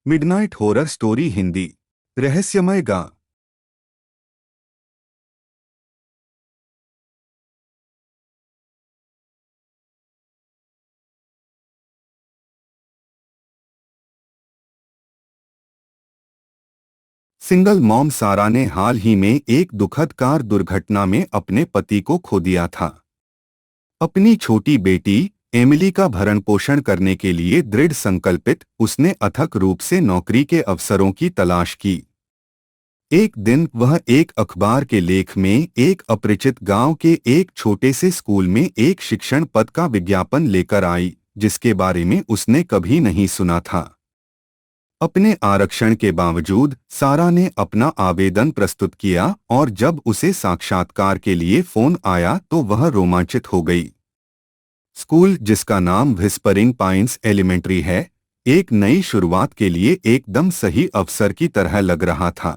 Midnight horror story Hindi. रहस्यमय गा। Single mom सारा ने हाल ही में एक दुखद कार दुर्घटना में अपने पति को खो दिया था। अपनी छोटी बेटी एमिली का भरण पोषण करने के लिए दृढ़ संकल्पित उसने अथक रूप से नौकरी के अवसरों की तलाश की। एक दिन वह एक अखबार के लेख में एक अपरिचित गांव के एक छोटे से स्कूल में एक शिक्षण पद का विज्ञापन लेकर आई, जिसके बारे में उसने कभी नहीं सुना था। अपने आरक्षण के बावजूद सारा ने अपना आवेदन प्रस्तुत किया और जब उसे साक्षात्कार के लिए फोन आया तो वह रोमांचित हो गई। स्कूल, जिसका नाम व्हिस्परिंग पाइन्स एलिमेंट्री है, एक नई शुरुआत के लिए एकदम सही अवसर की तरह लग रहा था।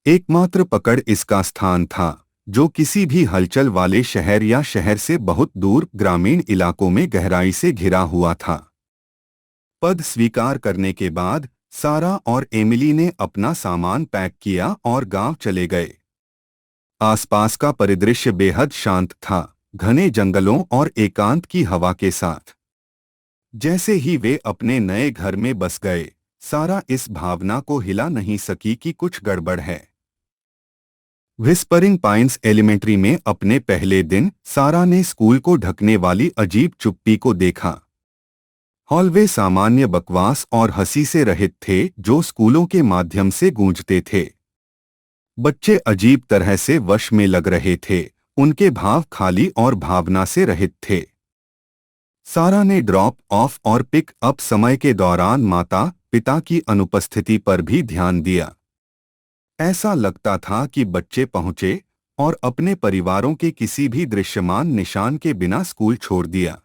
एकमात्र पकड़ इसका स्थान था, जो किसी भी हलचल वाले शहर या शहर से बहुत दूर ग्रामीण इलाकों में गहराई से घिरा हुआ था। पद स्वीकार करने के बाद सारा और एमिली ने अपना सामान पैक किया और गांव चले गए। आसपास का परिदृश्य बेहद शांत था, घने जंगलों और एकांत की हवा के साथ। जैसे ही वे अपने नए घर में बस गए, सारा इस भावना को हिला नहीं सकी कि कुछ गड़बड़ है। व्हिस्परिंग पाइन्स एलिमेंट्री में अपने पहले दिन सारा ने स्कूल को ढकने वाली अजीब चुप्पी को देखा। हॉलवे सामान्य बकवास और हंसी से रहित थे जो स्कूलों के माध्यम से गूंजते थे। बच्चे अजीब तरह से वश में लग रहे थे, उनके भाव खाली और भावना से रहित थे। सारा ने ड्रॉप ऑफ और पिक अप समय के दौरान माता पिता की अनुपस्थिति पर भी ध्यान दिया। ऐसा लगता था कि बच्चे पहुंचे और अपने परिवारों के किसी भी दृश्यमान निशान के बिना स्कूल छोड़ दिया।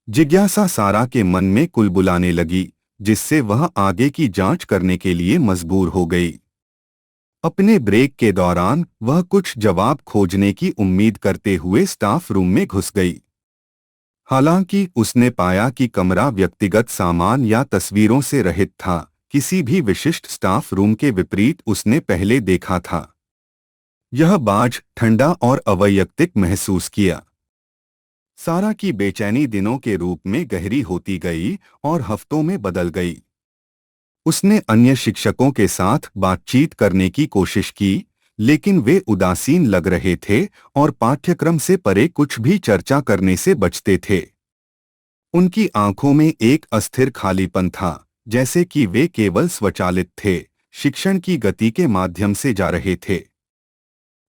जिज्ञासा सारा के मन में कुलबुलाने लगी, जिससे वह आगे की जांच करने के लिए मजबूर हो गई। अपने ब्रेक के दौरान वह कुछ जवाब खोजने की उम्मीद करते हुए स्टाफ रूम में घुस गई। हालांकि उसने पाया कि कमरा व्यक्तिगत सामान या तस्वीरों से रहित था, किसी भी विशिष्ट स्टाफ रूम के विपरीत उसने पहले देखा था। यह बाज, ठंडा और अवैयक्तिक महसूस किया। सारा की बेचैनी दिनों के रूप में गहरी होती गई और हफ्तों में बदल गई। उसने अन्य शिक्षकों के साथ बातचीत करने की कोशिश की, लेकिन वे उदासीन लग रहे थे और पाठ्यक्रम से परे कुछ भी चर्चा करने से बचते थे। उनकी आंखों में एक अस्थिर खालीपन था, जैसे कि वे केवल स्वचालित थे, शिक्षण की गति के माध्यम से जा रहे थे।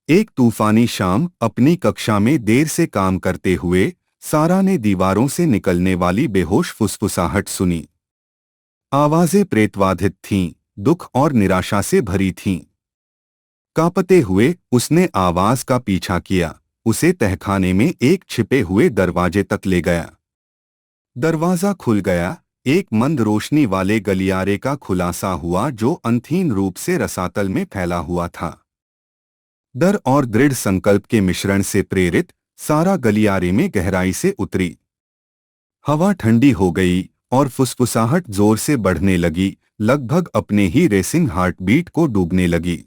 एक तूफानी शाम, अपनी कक्षा में देर से काम करते हुए सारा ने दीवारों से निकलने वाली बेहोश फुसफुसाहट सुनी। आवाजें प्रेतवाधित थीं, दुख और निराशा से भरी थीं। कांपते हुए उसने आवाज का पीछा किया, उसे तहखाने में एक छिपे हुए दरवाजे तक ले गया। दरवाजा खुल गया, एक मंद रोशनी वाले गलियारे का खुलासा हुआ जो अंतहीन रूप से रसातल में फैला हुआ था। डर और दृढ़ संकल्प के मिश्रण से प्रेरित सारा गलियारे में गहराई से उतरी। हवा ठंडी हो गई और फुसफुसाहट जोर से बढ़ने लगी, लगभग अपने ही रेसिंग हार्टबीट को डूबने लगी।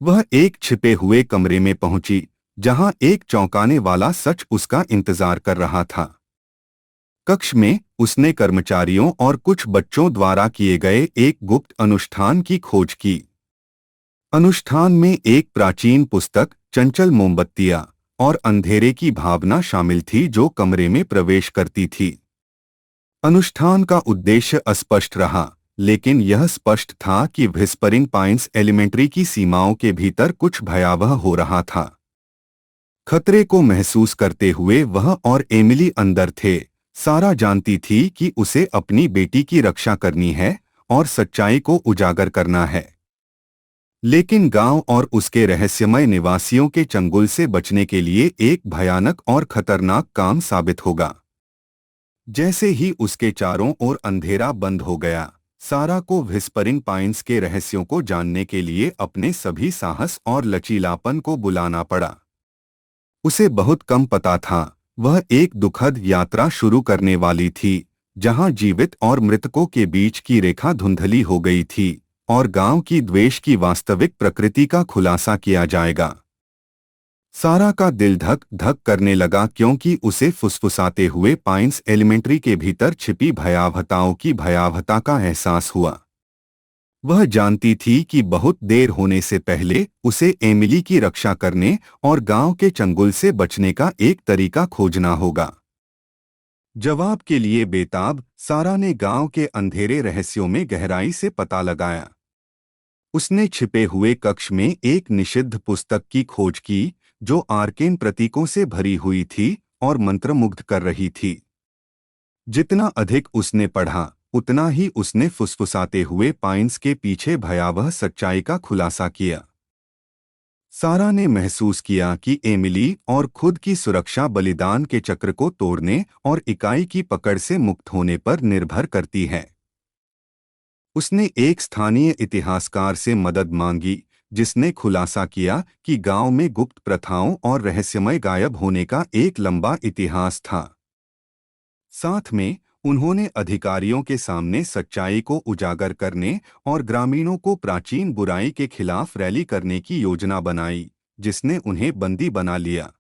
वह एक छिपे हुए कमरे में पहुंची, जहां एक चौंकाने वाला सच उसका इंतजार कर रहा था। कक्ष में उसने कर्मचारियों और कुछ बच्चों द्वारा किए गए एक गुप्त अनुष्ठान की खोज की। अनुष्ठान में एक प्राचीन पुस्तक, चंचल मोमबत्तियां और अंधेरे की भावना शामिल थी जो कमरे में प्रवेश करती थी। अनुष्ठान का उद्देश्य अस्पष्ट रहा, लेकिन यह स्पष्ट था कि व्हिस्परिंग पाइन्स एलिमेंट्री की सीमाओं के भीतर कुछ भयावह हो रहा था। खतरे को महसूस करते हुए वह और एमिली अंदर थे। सारा जानती थी कि उसे अपनी बेटी की रक्षा करनी है और सच्चाई को उजागर करना है, लेकिन गांव और उसके रहस्यमय निवासियों के चंगुल से बचने के लिए एक भयानक और खतरनाक काम साबित होगा। जैसे ही उसके चारों ओर अंधेरा बंद हो गया, सारा को व्हिस्परिंग पाइन्स के रहस्यों को जानने के लिए अपने सभी साहस और लचीलापन को बुलाना पड़ा। उसे बहुत कम पता था, वह एक दुखद यात्रा शुरू करने वाली थी, जहां जीवित और मृतकों के बीच की रेखा धुंधली हो गई थी और गांव की द्वेष की वास्तविक प्रकृति का खुलासा किया जाएगा। सारा का दिल धक धक करने लगा क्योंकि उसे फुसफुसाते हुए पाइन्स एलिमेंट्री के भीतर छिपी भयावहताओं की भयावहता का एहसास हुआ। वह जानती थी कि बहुत देर होने से पहले उसे एमिली की रक्षा करने और गांव के चंगुल से बचने का एक तरीका खोजना होगा। जवाब के लिए बेताब सारा ने गांव के अंधेरे रहस्यों में गहराई से पता लगाया। उसने छिपे हुए कक्ष में एक निषिद्ध पुस्तक की खोज की जो आर्केन प्रतीकों से भरी हुई थी और मंत्रमुग्ध कर रही थी। जितना अधिक उसने पढ़ा उतना ही उसने फुसफुसाते हुए पाइन्स के पीछे भयावह सच्चाई का खुलासा किया। सारा ने महसूस किया कि एमिली और खुद की सुरक्षा बलिदान के चक्र को तोड़ने और इकाई की पकड़ से मुक्त होने पर निर्भर करती है। उसने एक स्थानीय इतिहासकार से मदद मांगी जिसने खुलासा किया कि गांव में गुप्त प्रथाओं और रहस्यमय गायब होने का एक लंबा इतिहास था। साथ में उन्होंने अधिकारियों के सामने सच्चाई को उजागर करने और ग्रामीणों को प्राचीन बुराई के खिलाफ रैली करने की योजना बनाई जिसने उन्हें बंदी बना लिया।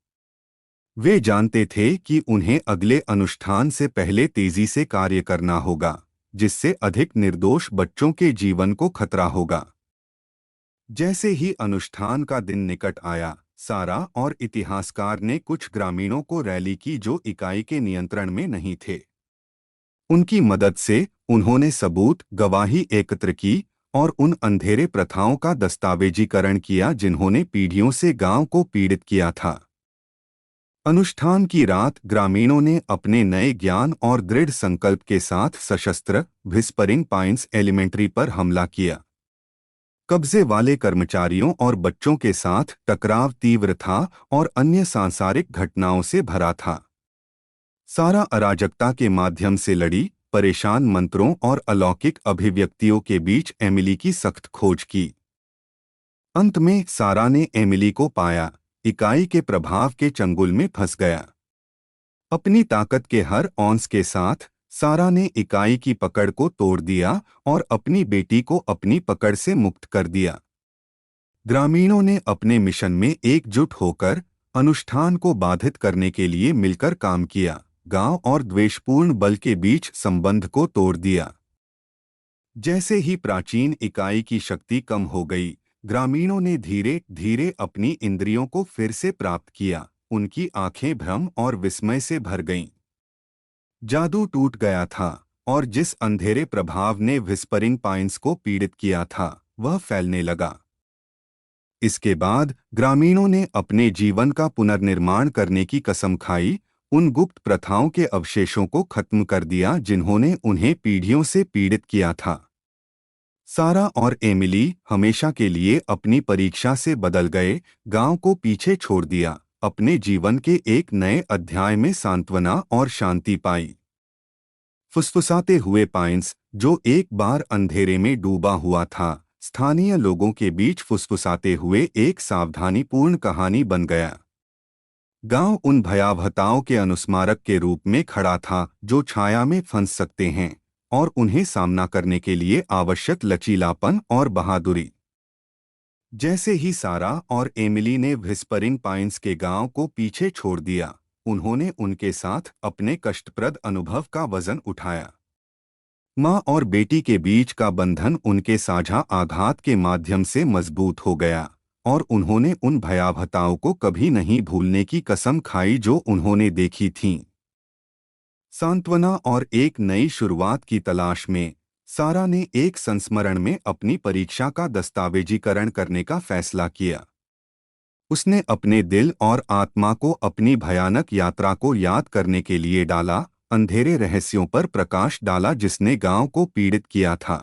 वे जानते थे कि उन्हें अगले अनुष्ठान से पहले तेजी से कार्य करना होगा जिससे अधिक निर्दोष बच्चों के जीवन को खतरा होगा। जैसे ही अनुष्ठान का दिन निकट आया सारा और इतिहासकार ने कुछ ग्रामीणों को रैली की जो इकाई के नियंत्रण में नहीं थे। उनकी मदद से उन्होंने सबूत गवाही एकत्र की और उन अंधेरे प्रथाओं का दस्तावेजीकरण किया जिन्होंने पीढ़ियों से गांव को पीड़ित किया था। अनुष्ठान की रात ग्रामीणों ने अपने नए ज्ञान और दृढ़ संकल्प के साथ सशस्त्र व्हिस्परिंग पाइन्स एलिमेंट्री पर हमला किया। कब्जे वाले कर्मचारियों और बच्चों के साथ टकराव तीव्र था और अन्य सांसारिक घटनाओं से भरा था। सारा अराजकता के माध्यम से लड़ी, परेशान मंत्रों और अलौकिक अभिव्यक्तियों के बीच एमिली की सख्त खोज की। अंत में सारा ने एमिली को पाया, इकाई के प्रभाव के चंगुल में फंस गया। अपनी ताकत के हर औंस के साथ सारा ने इकाई की पकड़ को तोड़ दिया और अपनी बेटी को अपनी पकड़ से मुक्त कर दिया। ग्रामीणों ने अपने मिशन में एकजुट होकर अनुष्ठान को बाधित करने के लिए मिलकर काम किया, गांव और द्वेषपूर्ण बल के बीच संबंध को तोड़ दिया। जैसे ही प्राचीन इकाई की शक्ति कम हो गई, ग्रामीणों ने धीरे धीरे अपनी इंद्रियों को फिर से प्राप्त किया। उनकी आंखें भ्रम और विस्मय से भर गईं। जादू टूट गया था और जिस अंधेरे प्रभाव ने व्हिस्परिंग पाइन्स को पीड़ित किया था वह फैलने लगा। इसके बाद ग्रामीणों ने अपने जीवन का पुनर्निर्माण करने की कसम खाई, उन गुप्त प्रथाओं के अवशेषों को खत्म कर दिया जिन्होंने उन्हें पीढ़ियों से पीड़ित किया था। सारा और एमिली हमेशा के लिए अपनी परीक्षा से बदल गए, गांव को पीछे छोड़ दिया, अपने जीवन के एक नए अध्याय में सांत्वना और शांति पाई। फुसफुसाते हुए पाइन्स, जो एक बार अंधेरे में डूबा हुआ था, स्थानीय लोगों के बीच फुसफुसाते हुए एक सावधानीपूर्ण कहानी बन गया। गांव उन भयावहताओं के अनुस्मारक के रूप में खड़ा था जो छाया में फंस सकते हैं और उन्हें सामना करने के लिए आवश्यक लचीलापन और बहादुरी। जैसे ही सारा और एमिली ने व्हिस्परिंग पाइन्स के गांव को पीछे छोड़ दिया, उन्होंने उनके साथ अपने कष्टप्रद अनुभव का वजन उठाया। माँ और बेटी के बीच का बंधन उनके साझा आघात के माध्यम से मजबूत हो गया और उन्होंने उन भयावहताओं को कभी नहीं भूलने की कसम खाई जो उन्होंने देखी थीं। सांत्वना और एक नई शुरुआत की तलाश में सारा ने एक संस्मरण में अपनी परीक्षा का दस्तावेजीकरण करने का फैसला किया। उसने अपने दिल और आत्मा को अपनी भयानक यात्रा को याद करने के लिए डाला, अंधेरे रहस्यों पर प्रकाश डाला जिसने गांव को पीड़ित किया था।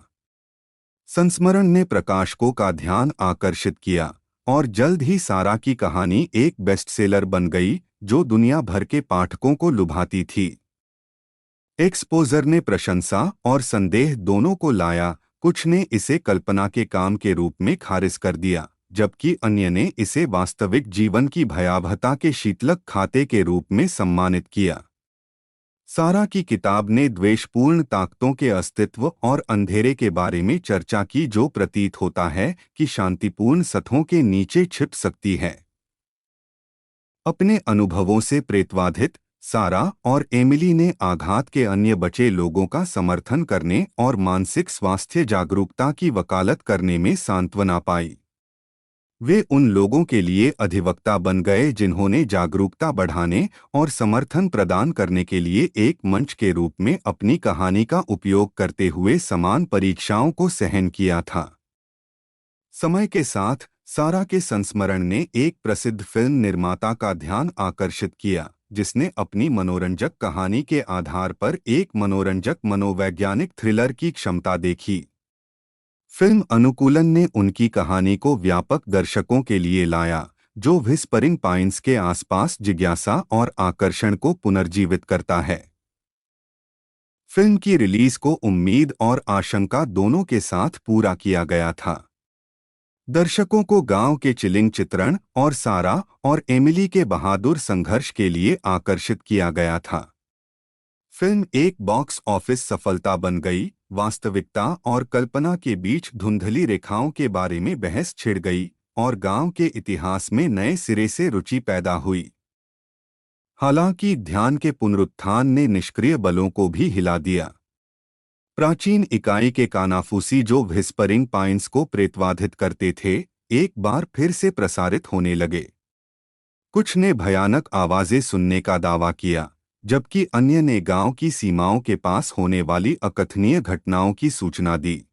संस्मरण ने प्रकाशकों का ध्यान आकर्षित किया और जल्द ही सारा की कहानी एक बेस्टसेलर बन गई जो दुनिया भर के पाठकों को लुभाती थी। एक्सपोजर ने प्रशंसा और संदेह दोनों को लाया, कुछ ने इसे कल्पना के काम के रूप में खारिज कर दिया, जबकि अन्य ने इसे वास्तविक जीवन की भयावहता के शीतलक खाते के रूप में सम्मानित किया। सारा की किताब ने द्वेषपूर्ण ताकतों के अस्तित्व और अंधेरे के बारे में चर्चा की, जो प्रतीत होता है कि शांतिपूर्ण सत्हों के नीचे छिप सकती है। अपने अनुभवों से प्रेतवाधित सारा और एमिली ने आघात के अन्य बचे लोगों का समर्थन करने और मानसिक स्वास्थ्य जागरूकता की वकालत करने में सांत्वना पाई। वे उन लोगों के लिए अधिवक्ता बन गए जिन्होंने जागरूकता बढ़ाने और समर्थन प्रदान करने के लिए एक मंच के रूप में अपनी कहानी का उपयोग करते हुए समान परीक्षाओं को सहन किया था। समय के साथ सारा के संस्मरण ने एक प्रसिद्ध फिल्म निर्माता का ध्यान आकर्षित किया, जिसने अपनी मनोरंजक कहानी के आधार पर एक मनोरंजक मनोवैज्ञानिक थ्रिलर की क्षमता देखी। फिल्म अनुकूलन ने उनकी कहानी को व्यापक दर्शकों के लिए लाया, जो व्हिस्परिंग पाइन्स के आसपास जिज्ञासा और आकर्षण को पुनर्जीवित करता है। फिल्म की रिलीज को उम्मीद और आशंका दोनों के साथ पूरा किया गया था। दर्शकों को गांव के चिलिंग चित्रण और सारा और एमिली के बहादुर संघर्ष के लिए आकर्षित किया गया था। फिल्म एक बॉक्स ऑफिस सफलता बन गई। वास्तविकता और कल्पना के बीच धुंधली रेखाओं के बारे में बहस छिड़ गई और गांव के इतिहास में नए सिरे से रुचि पैदा हुई। हालांकि ध्यान के पुनरुत्थान ने निष्क्रिय बलों को भी हिला दिया। प्राचीन इकाई के कानाफूसी जो व्हिस्परिंग पाइन्स को प्रेतवाधित करते थे, एक बार फिर से प्रसारित होने लगे। कुछ ने भयानक आवाजें सुनने का दावा किया, जबकि अन्य ने गांव की सीमाओं के पास होने वाली अकथनीय घटनाओं की सूचना दी।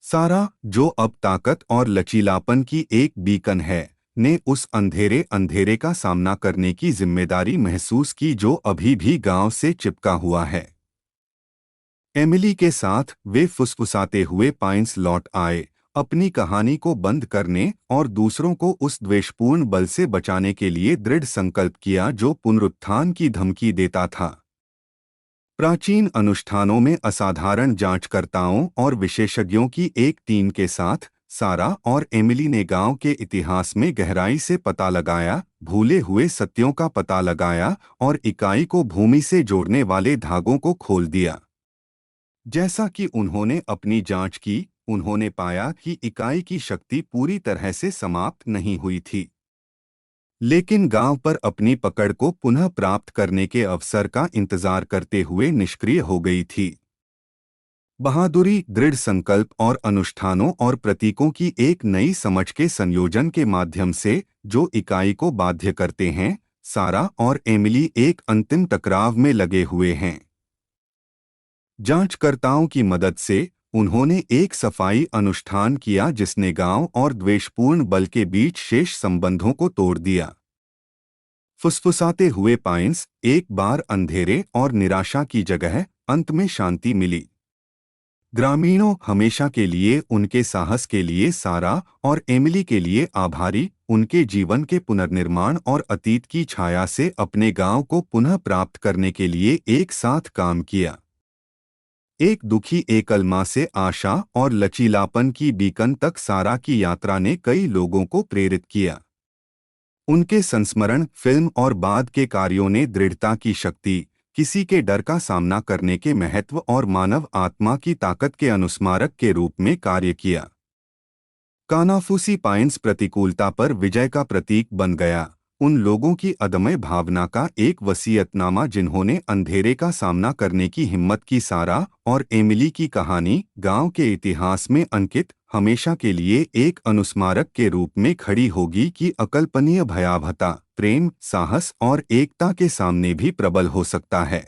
सारा, जो अब ताकत और लचीलापन की एक बीकन है, ने उस अंधेरे का सामना करने की जिम्मेदारी महसूस की जो अभी भी गांव से चिपका हुआ है। एमिली के साथ वे फुसफुसाते हुए पाइन्स लौट आए, अपनी कहानी को बंद करने और दूसरों को उस द्वेषपूर्ण बल से बचाने के लिए दृढ़ संकल्प किया जो पुनरुत्थान की धमकी देता था। प्राचीन अनुष्ठानों में असाधारण जांचकर्ताओं और विशेषज्ञों की एक टीम के साथ सारा और एमिली ने गांव के इतिहास में गहराई से पता लगाया, भूले हुए सत्यों का पता लगाया और इकाई को भूमि से जोड़ने वाले धागों को खोल दिया। जैसा कि उन्होंने अपनी जांच की, उन्होंने पाया कि इकाई की शक्ति पूरी तरह से समाप्त नहीं हुई थी, लेकिन गांव पर अपनी पकड़ को पुनः प्राप्त करने के अवसर का इंतजार करते हुए निष्क्रिय हो गई थी। बहादुरी, दृढ़ संकल्प और अनुष्ठानों और प्रतीकों की एक नई समझ के संयोजन के माध्यम से जो इकाई को बाध्य करते हैं, सारा और एमिली एक अंतिम टकराव में लगे हुए हैं। जांचकर्ताओं की मदद से उन्होंने एक सफाई अनुष्ठान किया जिसने गांव और द्वेषपूर्ण बल के बीच शेष संबंधों को तोड़ दिया। फुसफुसाते हुए पाइन्स, एक बार अंधेरे और निराशा की जगह अंत में शांति मिली। ग्रामीणों हमेशा के लिए उनके साहस के लिए सारा और एमिली के लिए आभारी, उनके जीवन के पुनर्निर्माण और अतीत की छाया से अपने गांव को पुनः प्राप्त करने के लिए एक साथ काम किया। एक दुखी एकल मां से आशा और लचीलापन की बीकन तक सारा की यात्रा ने कई लोगों को प्रेरित किया। उनके संस्मरण, फिल्म और बाद के कार्यों ने दृढ़ता की शक्ति, किसी के डर का सामना करने के महत्व और मानव आत्मा की ताकत के अनुस्मारक के रूप में कार्य किया। कानाफूसी पाइन्स प्रतिकूलता पर विजय का प्रतीक बन गया, उन लोगों की अदम्य भावना का एक वसीयतनामा जिन्होंने अंधेरे का सामना करने की हिम्मत की। सारा और एमिली की कहानी गांव के इतिहास में अंकित हमेशा के लिए एक अनुस्मारक के रूप में खड़ी होगी कि अकल्पनीय भयावहता, प्रेम, साहस और एकता के सामने भी प्रबल हो सकता है।